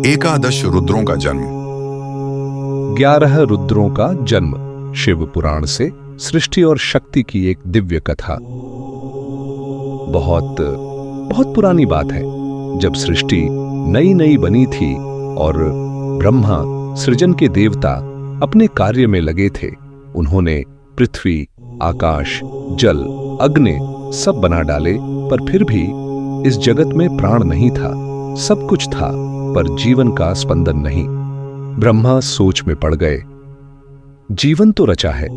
एकादश रुद्रों का जन्म। 11 रुद्रों का जन्म शिव पुराण से सृष्टि और शक्ति की एक दिव्य कथा। बहुत बहुत पुरानी बात है, जब सृष्टि नई नई बनी थी और ब्रह्मा सृजन के देवता अपने कार्य में लगे थे। उन्होंने पृथ्वी, आकाश, जल, अग्नि सब बना डाले, पर फिर भी इस जगत में प्राण नहीं था। सब कुछ था पर जीवन का स्पंदन नहीं। ब्रह्मा सोच में पड़ गए, जीवन तो रचा है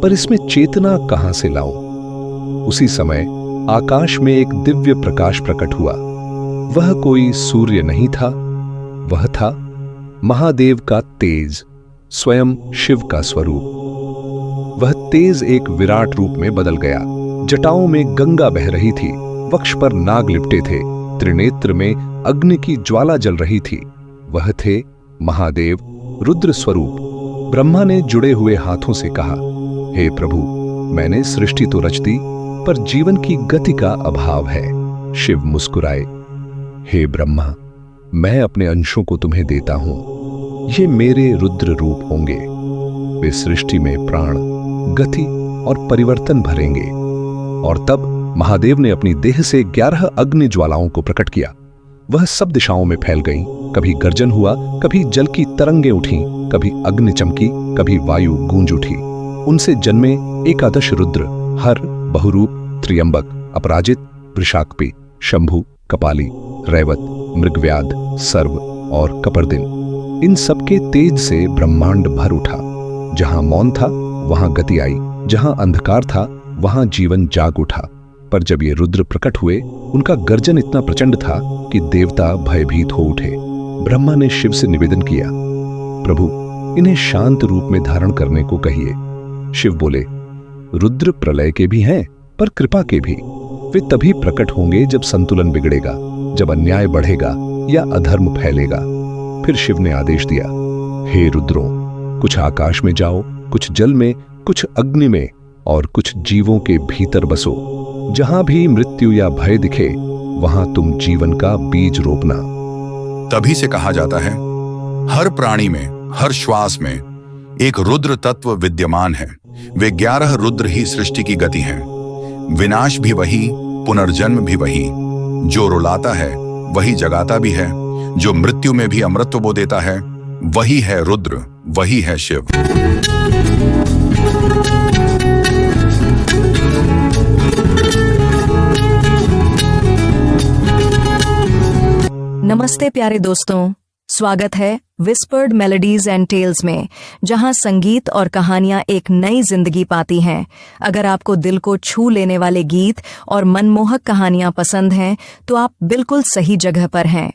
पर इसमें चेतना कहां से लाऊं। उसी समय आकाश में एक दिव्य प्रकाश प्रकट हुआ। वह कोई सूर्य नहीं था, वह था महादेव का तेज, स्वयं शिव का स्वरूप। वह तेज एक विराट रूप में बदल गया। जटाओं में गंगा बह रही थी, वक्ष पर नाग लिपटे थे, त्रिनेत्र में अग्नि की ज्वाला जल रही थी। वह थे महादेव, रुद्र स्वरूप। ब्रह्मा ने जुड़े हुए हाथों से कहा, हे प्रभु, मैंने सृष्टि तो रच दी पर जीवन की गति का अभाव है। शिव मुस्कुराए, हे ब्रह्मा, मैं अपने अंशों को तुम्हें देता हूं। ये मेरे रुद्र रूप होंगे। वे सृष्टि में प्राण, गति और परिवर्तन भरेंगे। और तब महादेव ने अपनी देह से 11 अग्नि ज्वालाओं को प्रकट किया। वह सब दिशाओं में फैल गईं। कभी गर्जन हुआ, कभी जल की तरंगें उठीं, कभी अग्नि चमकी, कभी वायु गूंज उठी। उनसे जन्मे एकादश रुद्र, हर, बहुरूप, त्र्यंबक, अपराजित, वृषाक्पी, शंभु, कपाली, रैवत, मृगव्याध, सर्व और कपर्दिन। इन सबके तेज से ब्रह्मांड भर उठा। जहां मौन था वहां गति आई, जहां अंधकार था वहां जीवन जाग उठा। पर जब ये रुद्र प्रकट हुए, उनका गर्जन इतना प्रचंड था कि देवता भयभीत हो उठे। ब्रह्मा ने शिव से निवेदन किया, प्रभु, इन्हें शांत रूप में धारण करने को कहिए। शिव बोले, रुद्र प्रलय के भी हैं पर कृपा के भी। वे तभी प्रकट होंगे जब संतुलन बिगड़ेगा, जब अन्याय बढ़ेगा या अधर्म फैलेगा। फिर शिव ने आदेश दिया, हे रुद्रों, कुछ आकाश में जाओ, कुछ जल में, कुछ अग्नि में और कुछ जीवों के भीतर बसो। जहां भी मृत्यु या भय दिखे वहां तुम जीवन का बीज रोपना। तभी से कहा जाता है, हर प्राणी में, हर श्वास में एक रुद्र तत्व विद्यमान है। वे 11 रुद्र ही सृष्टि की गति हैं। विनाश भी वही, पुनर्जन्म भी वही। जो रुलाता है वही जगाता भी है। जो मृत्यु में भी अमृतत्व बो देता है वही है रुद्र, वही है शिव। नमस्ते प्यारे दोस्तों, स्वागत है विस्पर्ड मेलोडीज एंड टेल्स में, जहां संगीत और कहानियां एक नई जिंदगी पाती हैं। अगर आपको दिल को छू लेने वाले गीत और मनमोहक कहानियां पसंद हैं तो आप बिल्कुल सही जगह पर हैं।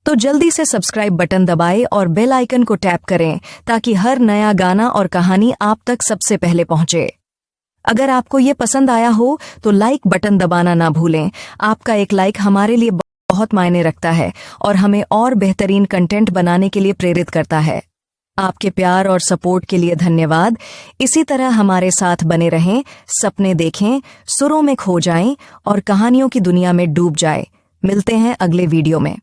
तो जल्दी से सब्सक्राइब बटन दबाएं और बेल आइकन को टैप करें ताकि हर नया गाना और कहानी आप तक सबसे पहले पहुंचे। अगर आपको ये पसंद आया हो तो लाइक बटन दबाना ना भूलें। आपका एक लाइक हमारे लिए बहुत मायने रखता है और हमें और बेहतरीन कंटेंट बनाने के लिए प्रेरित करता है। आपके प्यार और सपोर्ट के लिए धन्यवाद। इसी तरह हमारे साथ बने रहें, सपने देखें, सुरों में खो जाएं और कहानियों की दुनिया में डूब जाएं। मिलते हैं अगले वीडियो में।